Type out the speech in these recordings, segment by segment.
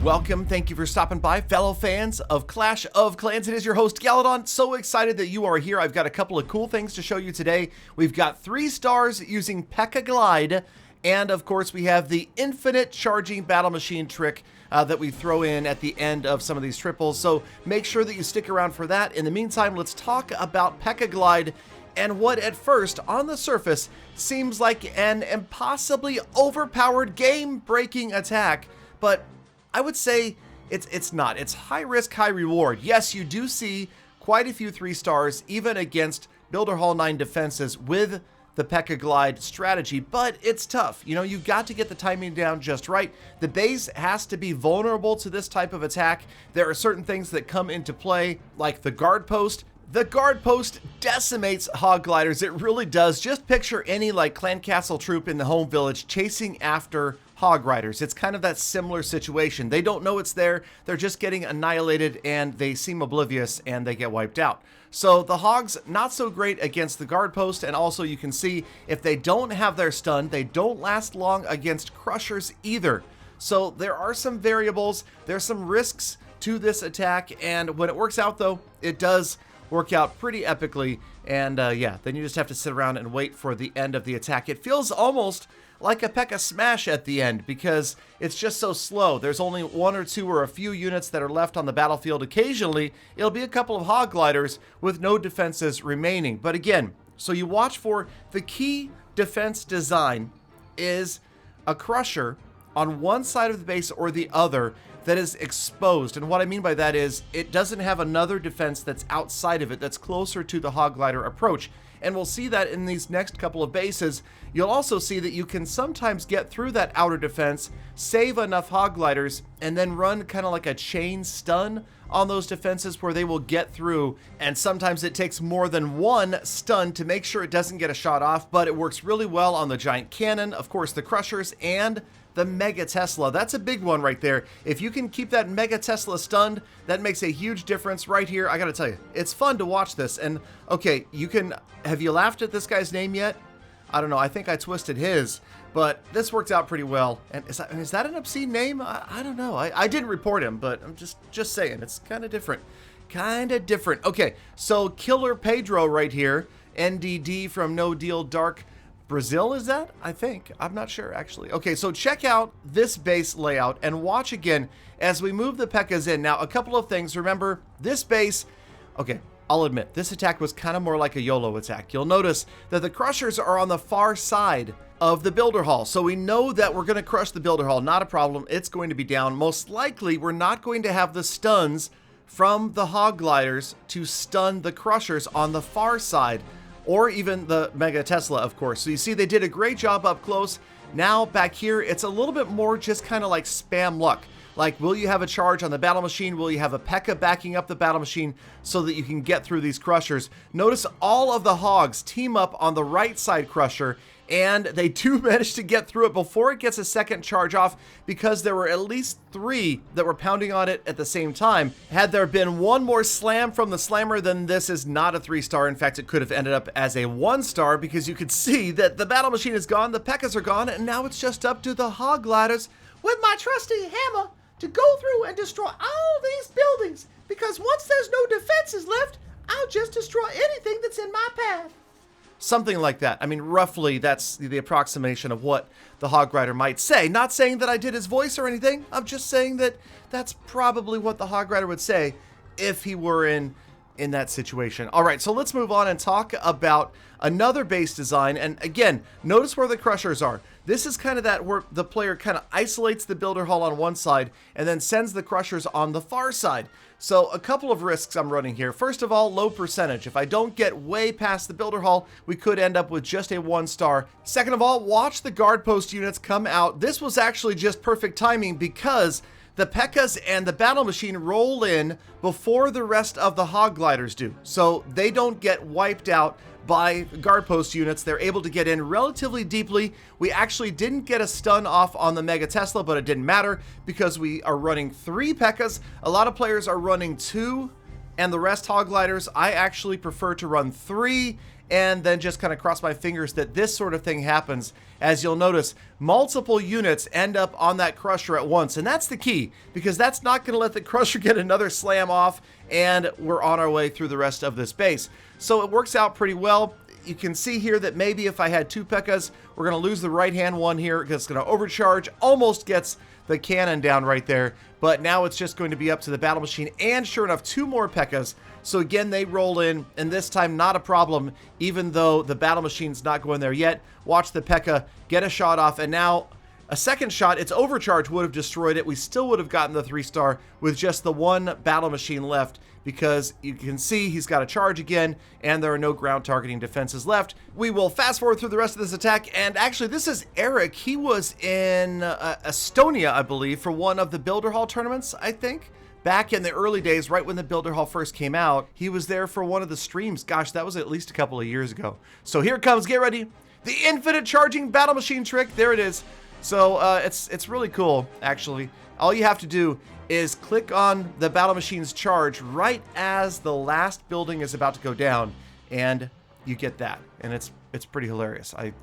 welcome. Thank you for stopping by, fellow fans of Clash of Clans. It is your host, Galadon. So excited that you are here. I've got a couple of cool things to show you today. We've got 3 stars using P.E.K.K.A. Glide, and of course we have the infinite charging battle machine trick that we throw in at the end of some of these triples. So make sure that you stick around for that. In the meantime, let's talk about P.E.K.K.A. Glide and what at first, on the surface, seems like an impossibly overpowered game-breaking attack. But I would say it's not. It's high risk, high reward. Yes, you do see quite a few 3 stars, even against Builder Hall 9 defenses with the P.E.K.K.A. Glide strategy, but it's tough. You know, you've got to get the timing down just right. The base has to be vulnerable to this type of attack. There are certain things that come into play, like the guard post. The guard post decimates hog gliders. It really does. Just picture any like clan castle troop in the home village chasing after hog riders. It's kind of that similar situation. They don't know it's there. They're just getting annihilated and they seem oblivious and they get wiped out. So the hogs, not so great against the guard post. And also you can see if they don't have their stun, they don't last long against crushers either. So there are some variables. There's some risks to this attack. And when it works out though, it does work out pretty epically, and yeah, then you just have to sit around and wait for the end of the attack. It feels almost like a P.E.K.K.A. smash at the end because it's just so slow. There's only 1 or 2 or a few units that are left on the battlefield. Occasionally, it'll be a couple of hog gliders with no defenses remaining. But again, so you watch for the key defense design is a crusher on one side of the base or the other that is exposed. And what I mean by that is it doesn't have another defense that's outside of it that's closer to the hog glider approach. And we'll see that in these next couple of bases. You'll also see that you can sometimes get through that outer defense, save enough hog gliders, and then run kind of like a chain stun on those defenses where they will get through. And sometimes it takes more than 1 stun to make sure it doesn't get a shot off, but it works really well on the giant cannon, of course the crushers, and the Mega Tesla. That's a big one right there. If you can keep that Mega Tesla stunned, that makes a huge difference right here. I gotta tell you, it's fun to watch this. And okay, have you laughed at this guy's name yet? I don't know, I think I twisted his, but this worked out pretty well. And is that an obscene name? I don't know. I didn't report him, but I'm just saying, it's kind of different. Okay, so Killer Pedro right here, NDD from No Deal Dark Brazil, is that? I think. I'm not sure, actually. Okay, so check out this base layout and watch again as we move the P.E.K.K.A.s in. Now, a couple of things. Remember, this base, okay, I'll admit, this attack was kind of more like a YOLO attack. You'll notice that the crushers are on the far side of the Builder Hall. So we know that we're going to crush the Builder Hall. Not a problem. It's going to be down. Most likely, we're not going to have the stuns from the hog gliders to stun the crushers on the far side, or even the Mega Tesla, of course. So you see they did a great job up close. Now back here, it's a little bit more just kind of like spam luck. Like, will you have a charge on the battle machine? Will you have a P.E.K.K.A. backing up the battle machine so that you can get through these crushers? Notice all of the hogs team up on the right side crusher, and they do manage to get through it before it gets a second charge off because there were at least 3 that were pounding on it at the same time. Had there been 1 more slam from the slammer, then this is not a 3-star. In fact, it could have ended up as a 1-star because you could see that the battle machine is gone, the P.E.K.K.A.s are gone, and now it's just up to the hog gliders with my trusty hammer to go through and destroy all these buildings, because once there's no defenses left, I'll just destroy anything that's in my path. Something like that. I mean, roughly, that's the approximation of what the hog rider might say. Not saying that I did his voice or anything. I'm just saying that that's probably what the hog rider would say if he were in that situation. All right, so let's move on and talk about another base design. And again, notice where the crushers are. This is kind of that where the player kind of isolates the Builder Hall on one side and then sends the crushers on the far side. So a couple of risks I'm running here. First of all, low percentage. If I don't get way past the Builder Hall, we could end up with just a 1-star. Second of all, watch the guard post units come out. This was actually just perfect timing because the P.E.K.K.A.s and the battle machine roll in before the rest of the hog gliders do. So they don't get wiped out by guard post units. They're able to get in relatively deeply. We actually didn't get a stun off on the Mega Tesla, but it didn't matter because we are running 3 P.E.K.K.A.s. A lot of players are running 2 and the rest hog gliders. I actually prefer to run 3 and then just kind of cross my fingers that this sort of thing happens. As you'll notice, multiple units end up on that Crusher at once, and that's the key, because that's not going to let the Crusher get another slam off, and we're on our way through the rest of this base. So it works out pretty well. You can see here that maybe if I had 2 P.E.K.K.A.s, we're going to lose the right-hand one here because it's going to overcharge, almost gets the cannon down right there, but now it's just going to be up to the battle machine, and sure enough, 2 more P.E.K.K.A.s. So again, they roll in, and this time not a problem, even though the battle machine's not going there yet. Watch the P.E.K.K.A. get a shot off, and now a second shot, its overcharge would have destroyed it. We still would have gotten the 3-star with just the 1 battle machine left, because you can see he's got a charge again, and there are no ground targeting defenses left. We will fast forward through the rest of this attack, and actually this is Eric. He was in Estonia, I believe, for one of the Builder Hall tournaments, I think. Back in the early days, right when the Builder Hall first came out, he was there for one of the streams. Gosh, that was at least a couple of years ago. So here it comes, get ready. The infinite charging battle machine trick, there it is. So it's really cool, actually. All you have to do is click on the battle machine's charge right as the last building is about to go down, and you get that. And it's pretty hilarious. I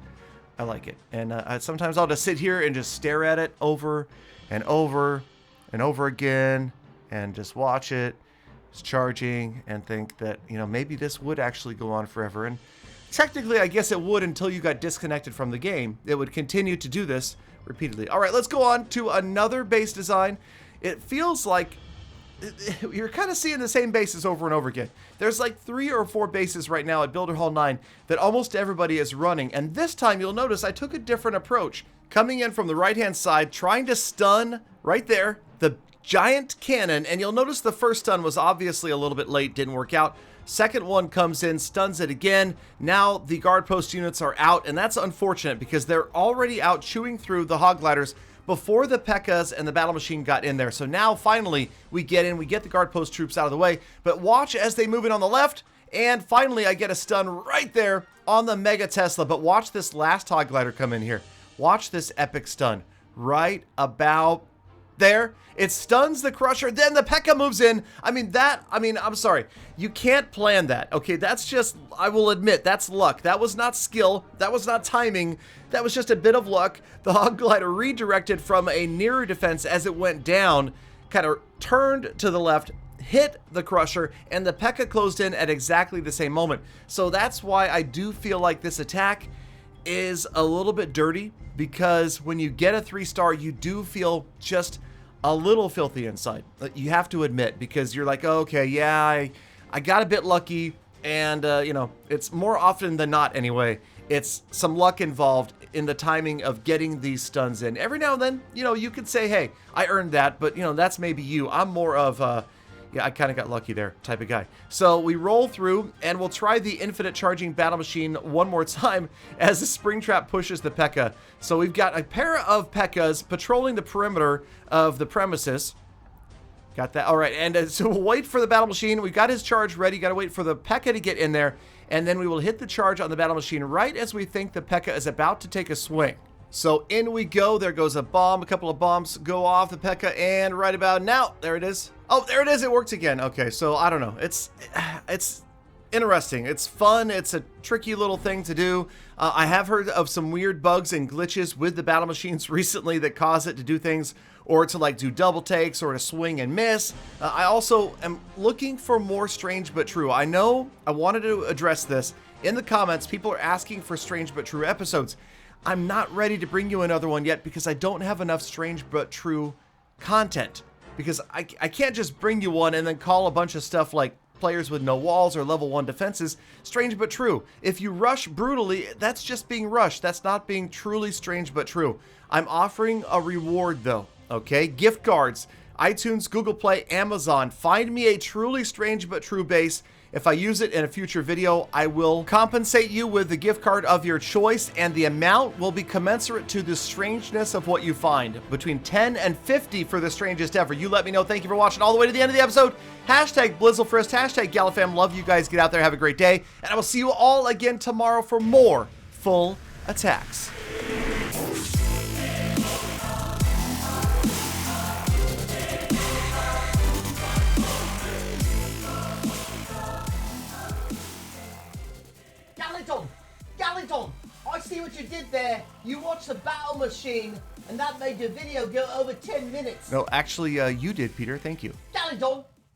like it. And sometimes I'll just sit here and just stare at it over and over and over again, and just watch it. It's charging, and think that, you know, maybe this would actually go on forever. And technically, I guess it would until you got disconnected from the game. It would continue to do this repeatedly. All right, let's go on to another base design. It feels like you're kind of seeing the same bases over and over again. There's like 3 or 4 bases right now at Builder Hall 9 that almost everybody is running. And this time you'll notice I took a different approach. Coming in from the right-hand side, trying to stun right there the giant cannon, and you'll notice the first stun was obviously a little bit late, didn't work out. Second one comes in, stuns it again. Now the guard post units are out, and that's unfortunate because they're already out chewing through the hog gliders before the P.E.K.K.A.s and the battle machine got in there. So now finally we get in, we get the guard post troops out of the way, but watch as they move in on the left, and finally I get a stun right there on the Mega Tesla. But watch this last hog glider come in here. Watch this epic stun right about there. It stuns the Crusher, then the P.E.K.K.A. moves in. I'm sorry. You can't plan that, okay? That's just, I will admit, that's luck. That was not skill. That was not timing. That was just a bit of luck. The Hog Glider redirected from a nearer defense as it went down, kind of turned to the left, hit the Crusher, and the P.E.K.K.A. closed in at exactly the same moment. So that's why I do feel like this attack is a little bit dirty, because when you get a 3-star, you do feel just a little filthy inside. You have to admit, because you're like, oh, okay, yeah, I got a bit lucky, and you know, it's more often than not anyway, it's some luck involved in the timing of getting these stuns in. Every now and then, you know, you could say, hey, I earned that, but you know, that's maybe you. I'm more of yeah, I kind of got lucky there type of guy. So we roll through, and we'll try the infinite charging battle machine one more time as the Springtrap pushes the P.E.K.K.A. So we've got a pair of P.E.K.K.A.s patrolling the perimeter of the premises. Got that. All right, and so we'll wait for the battle machine. We've got his charge ready. Got to wait for the P.E.K.K.A. to get in there, and then we will hit the charge on the battle machine right as we think the P.E.K.K.A. is about to take a swing. So in we go. There goes a bomb. A couple of bombs go off the P.E.K.K.A. and right about now, there it is. Oh, there it is. It worked again. Okay, so I don't know. It's interesting. It's fun. It's a tricky little thing to do. I have heard of some weird bugs and glitches with the battle machines recently that cause it to do things, or to like do double takes, or to swing and miss. I also am looking for more Strange But True. I know I wanted to address this. In the comments, people are asking for Strange But True episodes. I'm not ready to bring you another one yet because I don't have enough Strange But True content. Because I can't just bring you one and then call a bunch of stuff like players with no walls or level 1 defenses Strange But True. If you rush brutally, that's just being rushed. That's not being truly Strange But True. I'm offering a reward though, okay? Gift cards, iTunes, Google Play, Amazon. Find me a truly Strange But True base. If I use it in a future video, I will compensate you with the gift card of your choice, and the amount will be commensurate to the strangeness of what you find. Between 10 and 50 for the strangest ever. You let me know. Thank you for watching all the way to the end of the episode. Hashtag Blizzlefrist, hashtag Gallifam. Love you guys. Get out there. Have a great day. And I will see you all again tomorrow for more full attacks. see what you did there. You watched the battle machine, and that made your video go over 10 minutes. No, actually, you did, Peter. Thank you. Dally dong.